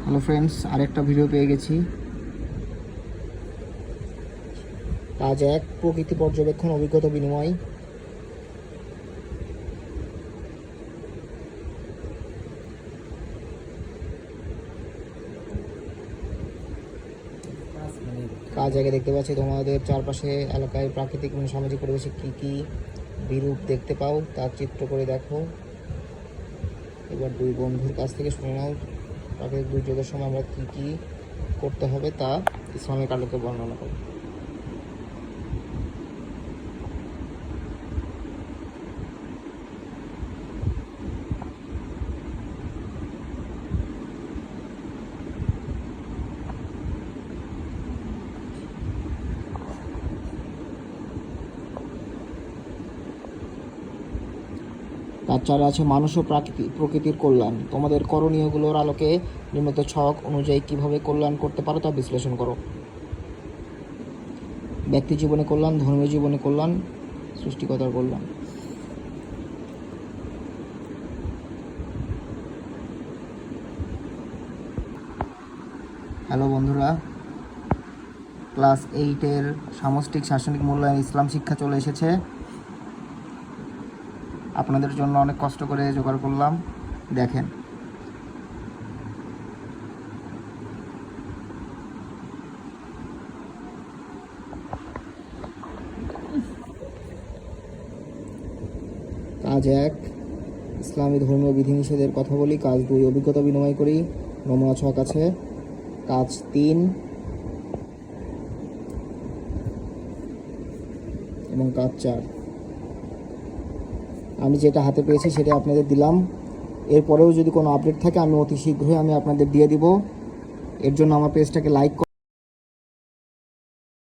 Hello friends, আরেকটা video পেয়ে গেছি। কাজ 1, প্রকৃতি পর্যবেক্ষণ, অভিজ্ঞতা বিনিময়। কাজ 1 দেখতে পাচ্ছি তোমাদের চারপাশে এলাকায় প্রাকৃতিক এবং সামাজিক পরিবেশে কী কী বিরূপ দেখতে পাও তার চিত্র করে দেখো। এবার 2 বন্ধুর কাছ থেকে শুনে নাও প্রাকৃতিক দুর্যোগের সময় আমরা কী কী করতে হবে তা ইসলামিক আলোকে বর্ণনা করো। কাজ 4 আছে মানুষ ও প্রকৃতির কল্যাণ। তোমাদের করণীয়গুলোর আলোকে নির্মিত ছক অনুযায়ী কিভাবে কল্যাণ করতে পারো তা বিশ্লেষণ করো। ব্যক্তি জীবনে কল্যাণ, ধর্মীয় জীবনে কল্যাণ, সৃষ্টিকতার কল্যাণ। হ্যালো বন্ধুরা, ক্লাস 8-এর সামষ্টিক শাসনিক মূল্যায়ন ইসলাম শিক্ষা চলে এসেছে। আপনাদের জন্য অনেক কষ্ট করে জোগাড় করলাম, দেখেন। কাজ 1, ইসলামী ধর্মীয় বিধিনিষেধের কথা বলি। কাজ 2, অভিজ্ঞতা বিনিময় করি, নমুনা ছক আছে। কাজ 3 এবং কাজ 4। আমি যেটা হাতে পেয়েছি সেটা আপনাদের দিলাম। এরপরেও যদি কোনো আপডেট থাকে আমি অতি শীঘ্রই আপনাদের দিয়ে দিব। এর জন্য আমার পেজটাকে লাইক